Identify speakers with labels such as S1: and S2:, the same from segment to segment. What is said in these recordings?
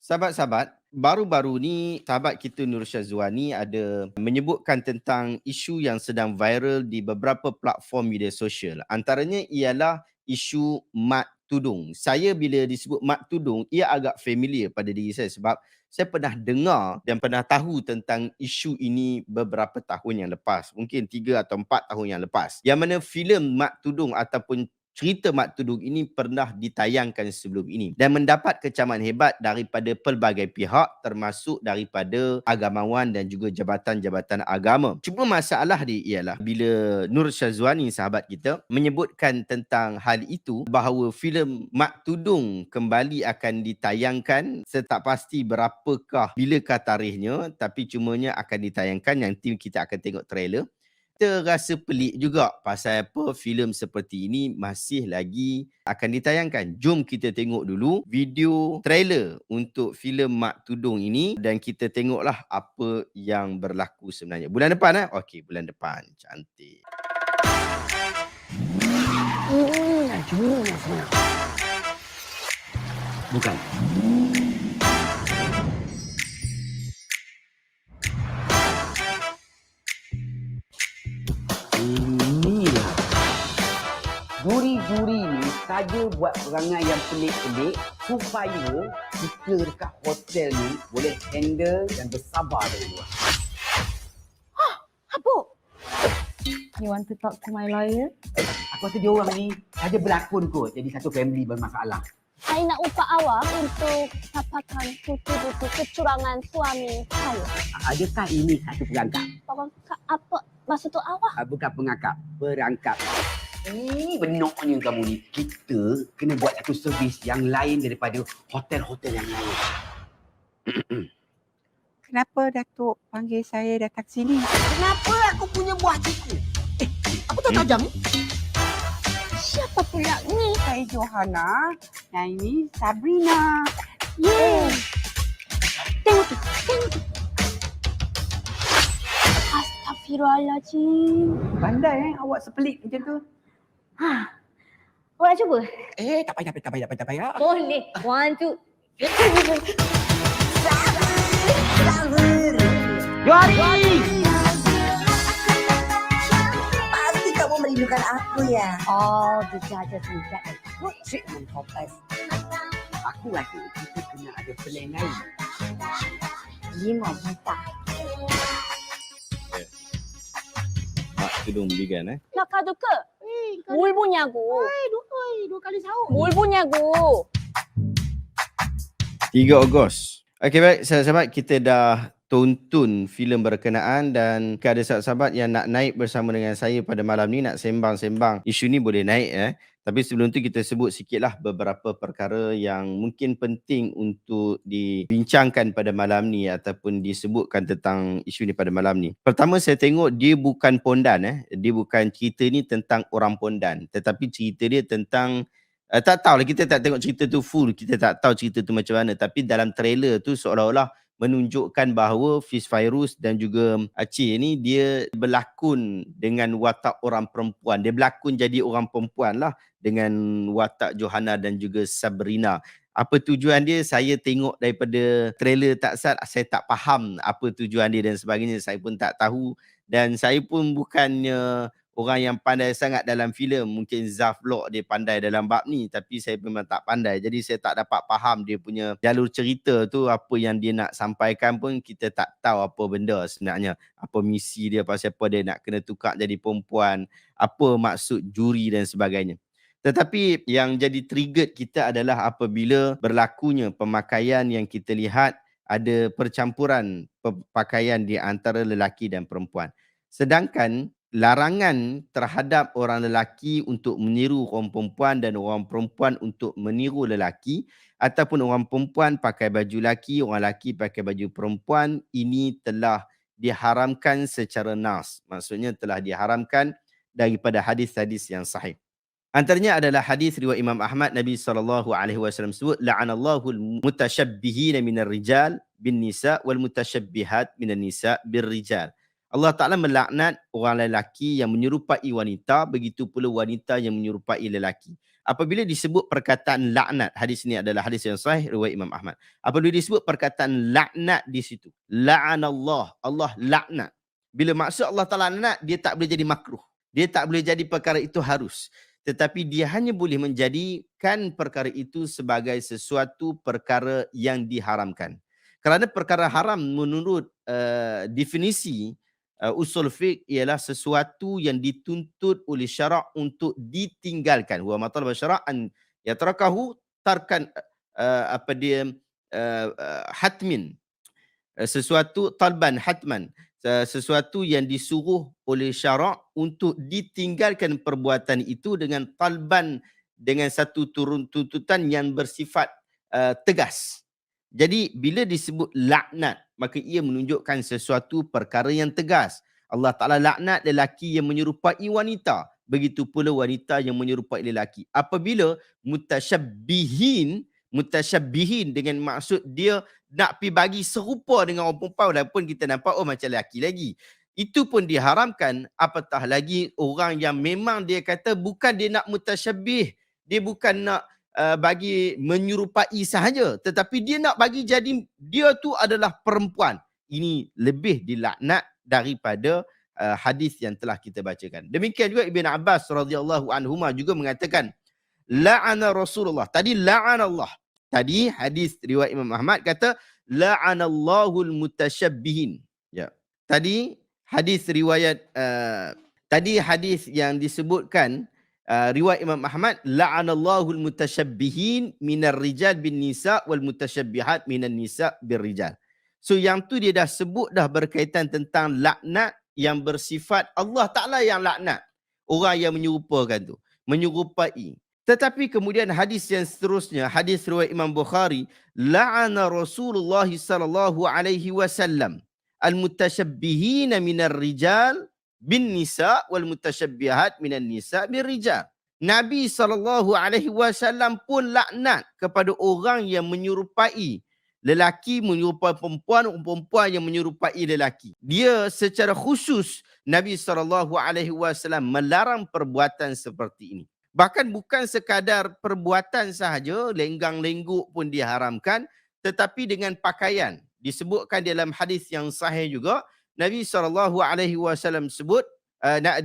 S1: Sahabat-sahabat, baru-baru ni sahabat kita Nur Syazwani ada menyebutkan tentang isu yang sedang viral di beberapa platform media sosial. Antaranya ialah isu mat tudung. Saya bila disebut mat tudung, ia agak familiar pada diri saya sebab saya pernah dengar dan pernah tahu tentang isu ini beberapa tahun yang lepas. Mungkin 3 atau 4 tahun yang lepas. Yang mana filem mat tudung ataupun cerita Mat Tudung ini pernah ditayangkan sebelum ini dan mendapat kecaman hebat daripada pelbagai pihak termasuk daripada agamawan dan juga jabatan-jabatan agama. Cuma masalah dia ialah bila Nur Syazwani sahabat kita menyebutkan tentang hal itu bahawa filem Mat Tudung kembali akan ditayangkan, saya tak pasti berapakah bilakah tarikhnya tapi cumanya akan ditayangkan, nanti kita akan tengok trailer. Kita rasa pelik juga pasal apa filem seperti ini masih lagi akan ditayangkan. Jom kita tengok dulu video trailer untuk filem Mat Tudung ini dan kita tengoklah apa yang berlaku sebenarnya. Bulan depan Okey, bulan depan. Cantik.
S2: Bukan. Inilah. Juri-juri ni saja buat perangai yang pelik-pelik supaya kita dekat hotel ni boleh handle dan bersabar dengan dia.
S3: Apa? You want to talk to my lawyer?
S2: Aku rasa dia orang ni saja berlakon kot jadi satu family bermasalah.
S3: Saya nak upah awak untuk dapatkan bukti-bukti kecurangan suami saya.
S2: Adakah ini satu perangkap?
S3: Perangkap apa maksud tu awak?
S2: Bukan pengakap, perangkap. Benoknya kamu ni. Kita kena buat satu servis yang lain daripada hotel-hotel yang lain.
S4: Kenapa Datuk panggil saya datang sini?
S5: Kenapa aku punya buah ciku? Apa tu tajam ni?
S3: Siapa pula ni?
S4: Saya Johanna dan ini Sabrina.
S3: Yeay. Tengok tu, tengok tu. Astaghfirullahaladzim.
S2: Pandai awak sepelik macam tu.
S3: Awak nak cuba?
S2: Tak payah.
S3: Boleh. 1, 2.
S2: Jari!
S5: Pasti kamu merindukan aku ya.
S3: All the judges will get a good treatment for us.
S2: Aku rasa kita kena ada plan lain.
S3: 5 juta.
S1: Mat Tudung vegan
S3: Nak kado ke? 뭘 보냐고.
S5: Dua kali sahur.
S3: 뭘 보냐고.
S1: 3 Ogos. Okey baik, sahabat-sahabat, kita dah tonton filem berkenaan dan ada sahabat-sahabat yang nak naik bersama dengan saya pada malam ni, nak sembang-sembang. Isu ni boleh naik Tapi sebelum tu kita sebut sikitlah beberapa perkara yang mungkin penting untuk dibincangkan pada malam ni ataupun disebutkan tentang isu ni pada malam ni. Pertama, saya tengok dia bukan pondan Dia bukan cerita ni tentang orang pondan, tetapi cerita dia tentang tak tahulah, kita tak tengok cerita tu full, kita tak tahu cerita tu macam mana, tapi dalam trailer tu seolah-olah menunjukkan bahawa Fiz Fairuz dan juga Aceh ni dia berlakon dengan watak orang perempuan. Dia berlakon jadi orang perempuan lah dengan watak Johanna dan juga Sabrina. Apa tujuan dia? Saya tengok daripada trailer tak sat, saya tak faham apa tujuan dia dan sebagainya. Saya pun tak tahu dan saya pun bukannya orang yang pandai sangat dalam filem. Mungkin Zaf Vlog dia pandai dalam bab ni, tapi saya memang tak pandai. Jadi saya tak dapat faham dia punya jalur cerita tu, apa yang dia nak sampaikan pun kita tak tahu apa benda sebenarnya. Apa misi dia, pasal apa dia nak kena tukar jadi perempuan, apa maksud juri dan sebagainya. Tetapi yang jadi trigger kita adalah apabila berlakunya pemakaian yang kita lihat ada percampuran pakaian di antara lelaki dan perempuan. Sedangkan larangan terhadap orang lelaki untuk meniru orang perempuan dan orang perempuan untuk meniru lelaki, ataupun orang perempuan pakai baju lelaki, orang lelaki pakai baju perempuan, ini telah diharamkan secara nas. Maksudnya telah diharamkan daripada hadis-hadis yang sahih. Antaranya adalah hadis riwayat Imam Ahmad, Nabi SAW sebut la'anallahu al-mutasyabbihina minar rijal bin nisa wal mutashabbihat minan nisa bir rijal. Allah Ta'ala melaknat orang lelaki yang menyerupai wanita, begitu pula wanita yang menyerupai lelaki. Apabila disebut perkataan laknat, hadis ini adalah hadis yang sahih riwayat Imam Ahmad. Apabila disebut perkataan laknat di situ, la'anallah, Allah laknat. Bila maksud Allah Taala laknat, dia tak boleh jadi makruh. Dia tak boleh jadi perkara itu harus. Tetapi dia hanya boleh menjadikan perkara itu sebagai sesuatu perkara yang diharamkan. Kerana perkara haram menurut definisi usul fiqh ialah sesuatu yang dituntut oleh syarak untuk ditinggalkan. Wa matalab syara'an yatrakahu tarkan hatmin. Sesuatu talban hatman. Sesuatu yang disuruh oleh syarak untuk ditinggalkan perbuatan itu dengan talban, dengan satu tuntutan yang bersifat tegas. Jadi bila disebut laknat, maka ia menunjukkan sesuatu perkara yang tegas. Allah Ta'ala laknat lelaki yang menyerupai wanita. Begitu pula wanita yang menyerupai lelaki. Apabila mutasyabbihin dengan maksud dia nak pergi bagi serupa dengan orang perempuan, walaupun kita nampak macam lelaki lagi. Itu pun diharamkan, apatah lagi orang yang memang dia kata bukan dia nak mutasyabbih, dia bukan nak bagi menyerupai sahaja, tetapi dia nak bagi jadi dia tu adalah perempuan. Ini lebih dilaknat daripada hadis yang telah kita bacakan. Demikian juga Ibn Abbas radhiyallahu anhuma juga mengatakan la'ana Rasulullah. Tadi la'ana Allah. Tadi hadis riwayat Imam Ahmad kata la'anallahul mutasyabbihin. Ya. Tadi hadis riwayat hadis yang disebutkan riwayat Imam Ahmad la'anallahul mutasyabbihin minar rijal bin nisa wal mutasyabbihat minan nisa bir rijal. So yang tu dia dah sebut dah berkaitan tentang laknat yang bersifat Allah Ta'ala yang laknat. Orang yang menyerupakan tu, menyerupai. Tetapi kemudian hadis yang seterusnya, hadis riwayat Imam Bukhari, la'ana Rasulullah sallallahu alaihi wasallam al-mutasyabbihin minar rijal bin nisa wal mutasyabbihat minan nisa bir rijal. Nabi sallallahu alaihi wasallam pun laknat kepada orang yang menyerupai lelaki menyerupai perempuan, perempuan yang menyerupai lelaki. Dia secara khusus Nabi SAW melarang perbuatan seperti ini. Bahkan bukan sekadar perbuatan sahaja, lenggang-lengguk pun diharamkan, tetapi dengan pakaian. Disebutkan dalam hadis yang sahih juga, Nabi SAW sebut,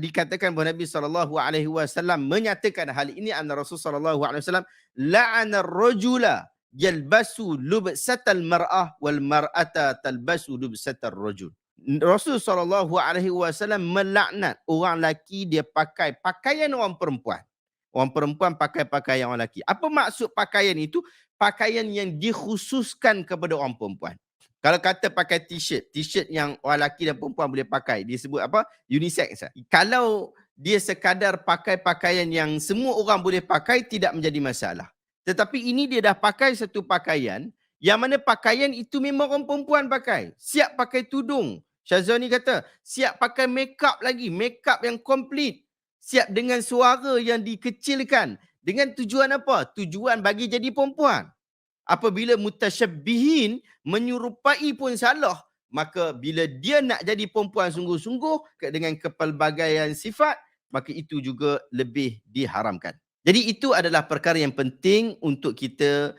S1: dikatakan bahawa Nabi SAW menyatakan hal ini, anna Rasulullah SAW la'ana rajula yalbasu lubsatal mar'ah wal mar'ata talbasu lubsatal rajul. Rasulullah SAW melaknat orang lelaki dia pakai pakaian orang perempuan. Orang perempuan pakai pakaian orang lelaki. Apa maksud pakaian itu? Pakaian yang dikhususkan kepada orang perempuan. Kalau kata pakai t-shirt yang orang lelaki dan perempuan boleh pakai, disebut apa? Unisex. Kalau dia sekadar pakai pakaian yang semua orang boleh pakai, tidak menjadi masalah. Tetapi ini dia dah pakai satu pakaian yang mana pakaian itu memang orang perempuan pakai. Siap pakai tudung. Syazwani kata, siap pakai makeup lagi. Makeup yang komplit. Siap dengan suara yang dikecilkan. Dengan tujuan apa? Tujuan bagi jadi perempuan. Apabila mutasyabbihin menyerupai pun salah, maka bila dia nak jadi perempuan sungguh-sungguh dengan kepelbagaian sifat, maka itu juga lebih diharamkan. Jadi itu adalah perkara yang penting untuk kita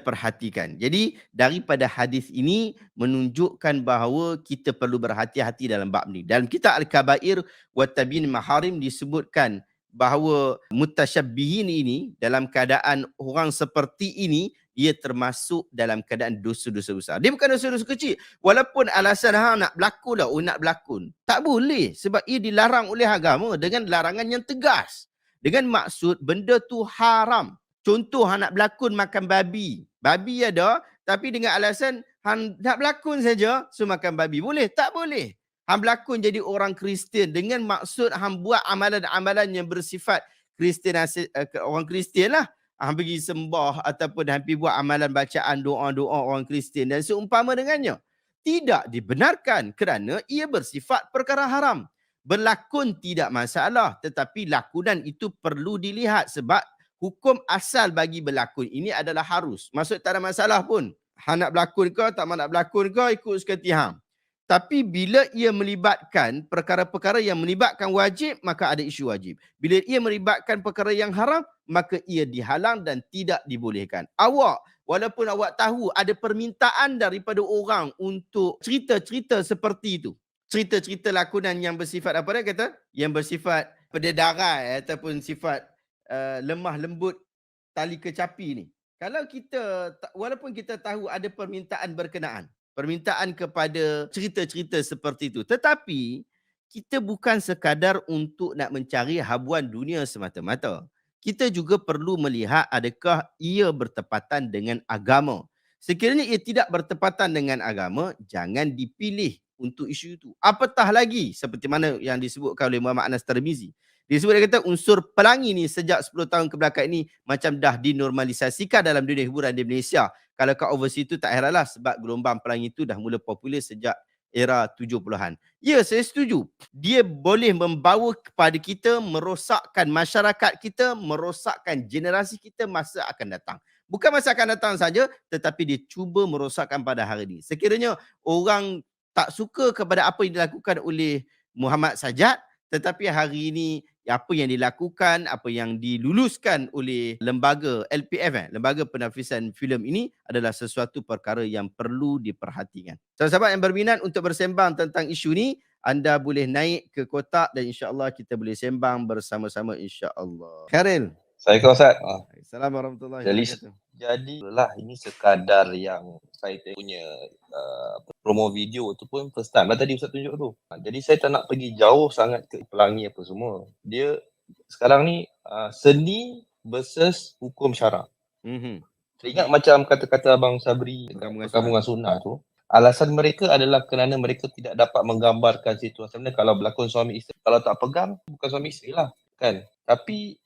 S1: perhatikan. Jadi daripada hadis ini menunjukkan bahawa kita perlu berhati-hati dalam bab ni. Dalam kitab Al-Kabair wa Tabyin Maharim disebutkan bahawa mutasyabbihin ini dalam keadaan orang seperti ini, ia termasuk dalam keadaan dosa-dosa besar. Dia bukan dosa-dosa kecil. Walaupun alasan nak berlakon lah, nak berlakon. Tak boleh sebab ia dilarang oleh agama dengan larangan yang tegas. Dengan maksud benda tu haram. Contoh nak berlakon makan babi. Babi ada, tapi dengan alasan nak berlakon saja, so makan babi. Boleh? Tak boleh. Hang berlakon jadi orang Kristian dengan maksud hang buat amalan-amalan yang bersifat Kristian, orang Kristian lah. Hang pergi sembah ataupun hang pergi buat amalan bacaan doa-doa orang Kristian dan seumpama dengannya. Tidak dibenarkan kerana ia bersifat perkara haram. Berlakon tidak masalah, tetapi lakonan itu perlu dilihat sebab hukum asal bagi berlakon ini adalah harus. Maksud tak ada masalah pun. Hang nak berlakon ke, tak nak berlakon ke, ikut suka hang. Tapi bila ia melibatkan perkara-perkara yang melibatkan wajib, maka ada isu wajib. Bila ia melibatkan perkara yang haram, maka ia dihalang dan tidak dibolehkan. Awak, walaupun awak tahu ada permintaan daripada orang untuk cerita-cerita seperti itu. Cerita-cerita lakonan yang bersifat apa dia kata? Yang bersifat pendedaran ataupun sifat lemah lembut tali kecapi ni. Kalau kita, walaupun kita tahu ada permintaan berkenaan, permintaan kepada cerita-cerita seperti itu. Tetapi, kita bukan sekadar untuk nak mencari habuan dunia semata-mata. Kita juga perlu melihat adakah ia bertepatan dengan agama. Sekiranya ia tidak bertepatan dengan agama, jangan dipilih untuk isu itu. Apatah lagi, seperti mana yang disebutkan oleh Muhammad Anas Tirmizi. Dia kata unsur pelangi ni sejak 10 tahun kebelakang ini macam dah dinormalisasikan dalam dunia hiburan di Malaysia. Kalau kat overseas tu tak heranlah sebab gelombang pelangi itu dah mula popular sejak era 70-an. Ya, saya setuju. Dia boleh membawa kepada kita, merosakkan masyarakat kita, merosakkan generasi kita masa akan datang. Bukan masa akan datang saja, tetapi dia cuba merosakkan pada hari ini. Sekiranya orang tak suka kepada apa yang dilakukan oleh Muhammad Sajjad, tetapi hari ini apa yang dilakukan, apa yang diluluskan oleh lembaga LPF, Lembaga Penafisan Filem ini adalah sesuatu perkara yang perlu diperhatikan. Sahabat-sahabat yang berminat untuk bersembang tentang isu ni, anda boleh naik ke kotak dan insya-Allah kita boleh sembang bersama-sama insya-Allah. Khairil.
S6: Assalamualaikum Ustaz.
S1: Assalamualaikum warahmatullahi
S6: Jadi
S1: wabarakatuh.
S6: lah ini sekadar yang saya punya promo video tu pun first time lah tadi Ustaz tunjuk tu. Jadi saya tak nak pergi jauh sangat ke pelangi apa semua. Dia sekarang ni seni versus hukum syarak. Saya ingat macam kata-kata Abang Sabri perkampungan sunnah tu. Alasan mereka adalah kerana mereka tidak dapat menggambarkan situasi sebenarnya kalau berlakon suami isteri. Kalau tak pegang, bukan suami isteri lah. Kan? Tapi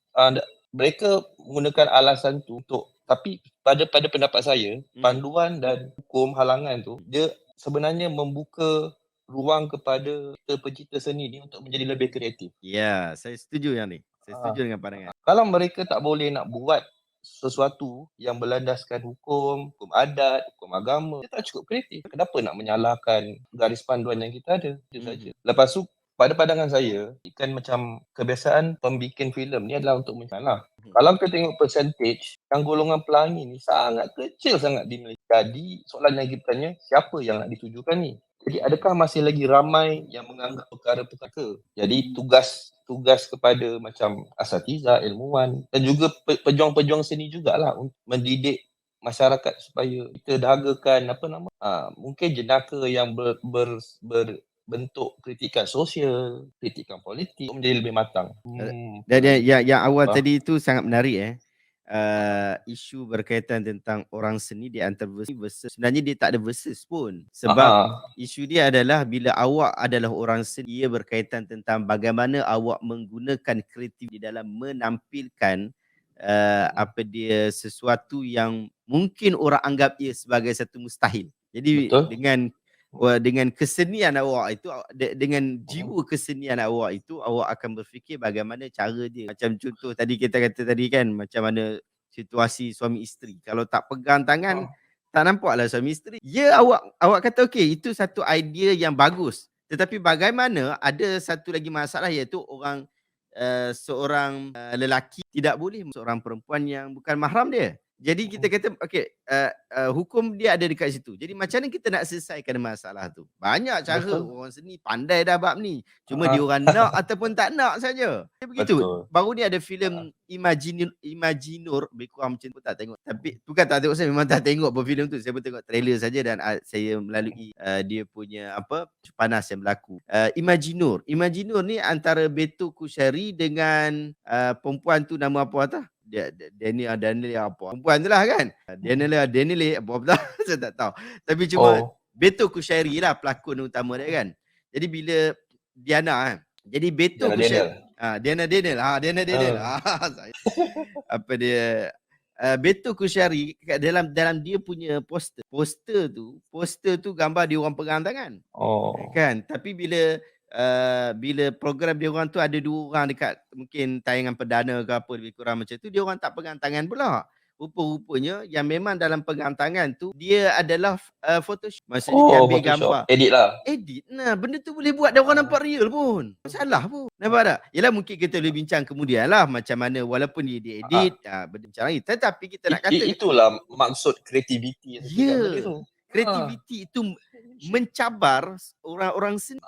S6: mereka menggunakan alasan tu untuk, tapi pada pendapat saya, panduan dan hukum halangan tu, dia sebenarnya membuka ruang kepada pencipta seni ni untuk menjadi lebih kreatif.
S1: Ya, saya setuju yang ni. Saya setuju dengan pandangan.
S6: Kalau mereka tak boleh nak buat sesuatu yang berlandaskan hukum adat, hukum agama, dia tak cukup kreatif. Kenapa nak menyalahkan garis panduan yang kita ada? Itu saja. Lepas tu, pada pandangan saya, kan macam kebiasaan pembikin filem ni adalah untuk mencalah. Kalau kita tengok percentage, yang golongan pelangi ni sangat kecil sangat di Malaysia. Jadi, soalan yang kita tanya, siapa yang nak ditujukan ni? Jadi, adakah masih lagi ramai yang menganggap perkara-perkara? Jadi, tugas kepada macam asatiza, ilmuwan dan juga pejuang-pejuang seni jugalah untuk mendidik masyarakat supaya kita dahagakan mungkin jenaka yang bentuk kritikan sosial, kritikan politik menjadi lebih matang.
S1: Dan yang awal tadi itu sangat menarik isu berkaitan tentang orang seni di antara versus. Sebenarnya dia tak ada versus pun. Sebab isu dia adalah bila awak adalah orang seni, ia berkaitan tentang bagaimana awak menggunakan kreatif di dalam menampilkan sesuatu yang mungkin orang anggap ia sebagai satu mustahil. Jadi dengan kesenian awak itu, dengan jiwa kesenian awak itu, awak akan berfikir bagaimana cara dia. Macam contoh tadi kita kata tadi kan, macam mana situasi suami isteri. Kalau tak pegang tangan, tak nampaklah suami isteri. Ya, awak kata okey, itu satu idea yang bagus. Tetapi bagaimana ada satu lagi masalah, iaitu seorang lelaki tidak boleh seorang perempuan yang bukan mahram dia. Jadi kita kata okey, hukum dia ada dekat situ. Jadi macam mana kita nak selesaikan masalah tu? Banyak cara. Orang seni pandai dah bab ni. Cuma dia orang nak ataupun tak nak saja. Begitu. Baru ni ada filem Imaginur, lebih kurang macam tu, tak tengok. Tapi bukan tak tengok, saya memang tak tengok filem tu. Saya pun tengok trailer saja dan saya melalui dia punya panas yang berlaku. Imaginur ni antara Beto Kusyari dengan perempuan tu nama apa tah? Daniel apa? Perempuan tu lah kan? Daniel apa saya tak tahu. Tapi cuma Beto Kusyari lah pelakon utama dia kan. Jadi bila Diana kan. Jadi Beto Kusyari. Daniel. Beto Kusyari dalam dia punya poster tu gambar dia orang pegang tangan. Kan? Tapi bila program dia orang tu ada 2 orang dekat mungkin tayangan perdana ke apa lebih kurang macam tu, dia orang tak pegang tangan pula. rupa-rupanya yang memang dalam pengantangan tu dia adalah Photoshop. Maksudnya dia ambil gambar.
S6: Photoshop. Edit lah.
S1: Edit nah, benda tu boleh buat dan orang nampak real pun. Salah pun. Nampak tak? Yalah mungkin kita boleh bincang kemudian lah macam mana walaupun dia edit, benda macam lain. Tetapi kita nak kata
S6: Itulah maksud kreativiti yang
S1: Ya.
S6: tadi tu.
S1: kreativiti itu mencabar orang-orang seni.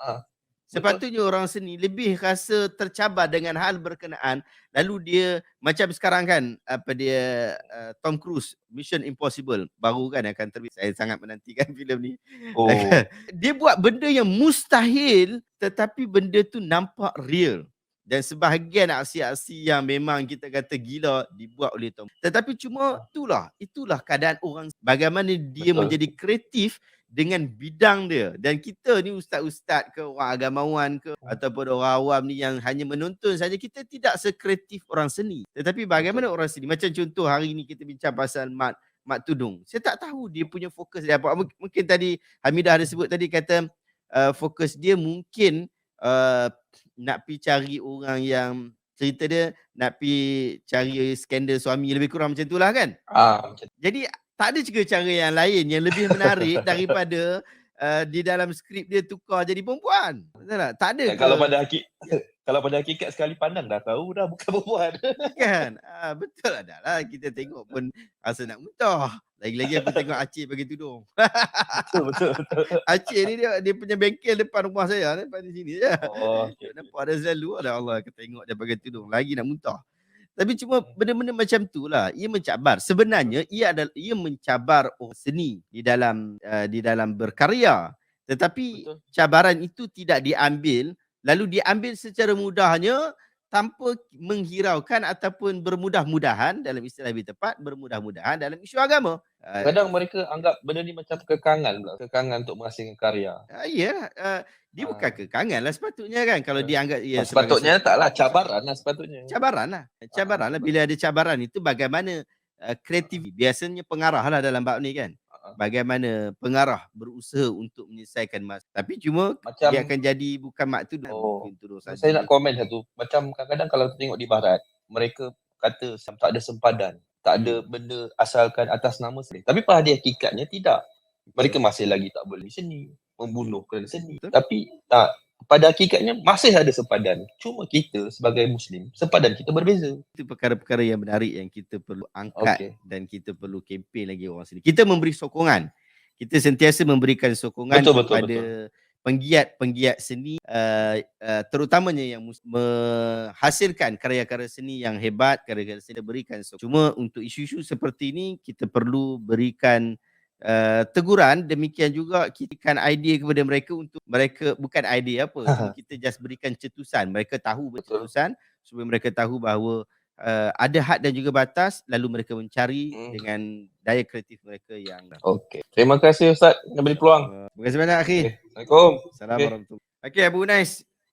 S1: Sepatutnya orang seni lebih rasa tercabar dengan hal berkenaan, lalu dia macam sekarang kan apa dia Tom Cruise Mission Impossible baru kan akan terbit. Saya sangat menantikan filem ni.
S6: Oh.
S1: Dia buat benda yang mustahil tetapi benda tu nampak real. Dan sebahagian aksi-aksi yang memang kita kata gila dibuat oleh Tom. Tetapi cuma itulah keadaan orang, bagaimana dia
S6: Betul.
S1: menjadi kreatif dengan bidang dia. Dan kita ni ustaz-ustaz ke orang agamawan ke ataupun orang awam ni yang hanya menonton saja, kita tidak sekreatif orang seni. Tetapi bagaimana orang seni, macam contoh hari ni kita bincang pasal Mat Tudung. Saya tak tahu dia punya fokus dia apa. Mungkin tadi Hamidah ada sebut tadi kata fokus dia mungkin nak pi cari orang yang cerita dia nak pi cari skandal suami, lebih kurang macam itulah kan. Jadi tak ada juga cara yang lain yang lebih menarik daripada di dalam skrip dia tukar jadi perempuan. Betul tak? Tak ada.
S6: Kalau pada hakikat sekali pandang dah tahu dah bukan perempuan.
S1: Kan? Betul lah. Kita tengok pun rasa nak muntah. Lagi-lagi aku tengok Aceh pakai tudung.
S6: Betul.
S1: Aceh ni dia punya bengkel depan rumah saya, depan di sini je.
S6: Okay.
S1: Nampak ada selalu ada Allah aku tengok dia pakai tudung. Lagi nak muntah. Tapi cuma benda-benda macam tu lah. Ia mencabar. Sebenarnya ia mencabar orang seni di dalam berkarya. Tetapi
S6: Betul.
S1: cabaran itu tidak diambil, lalu diambil secara mudahnya tanpa menghiraukan ataupun bermudah-mudahan, dalam istilah lebih tepat, bermudah-mudahan dalam isu agama.
S6: Kadang mereka anggap benda ni macam kekangan pula. Kekangan untuk menghasilkan karya.
S1: Dia bukan kekangan lah sepatutnya kan. Kalau dia anggap ia
S6: Sepatutnya taklah, cabaran lah sepatutnya.
S1: Cabaran lah. Bila ada cabaran itu bagaimana kreatif. Biasanya pengarah lah dalam bab ni kan. Bagaimana pengarah berusaha untuk menyelesaikan masalah. Tapi cuma
S6: Macam
S1: dia akan jadi bukan mak tu.
S6: Saya nak komen satu. Macam kadang-kadang kalau kita tengok di barat, mereka kata tak ada sempadan, tak ada benda asalkan atas nama seni. Tapi pada hakikatnya tidak. Mereka masih lagi tak boleh seni, membunuh kerana seni. Tapi pada hakikatnya masih ada sempadan. Cuma kita sebagai Muslim, sempadan kita berbeza.
S1: Itu perkara-perkara yang menarik yang kita perlu angkat dan kita perlu kempen lagi orang sini. Kita memberi sokongan. Kita sentiasa memberikan sokongan kepada penggiat-penggiat seni, terutamanya yang menghasilkan karya-karya seni yang hebat, karya-karya seni berikan sokongan. Cuma untuk isu-isu seperti ini kita perlu berikan teguran, demikian juga kita berikan idea kepada mereka untuk mereka bukan idea apa, kita just berikan cetusan, mereka tahu cetusan supaya mereka tahu bahawa ada had dan juga batas, lalu mereka mencari dengan daya kreatif mereka yang
S6: Okey. Terima kasih Ustaz yang beri peluang.
S1: Terima kasih banyak akhi.
S6: Assalamualaikum.
S1: Assalamualaikum warahmatullahi. Okey Abu Unais,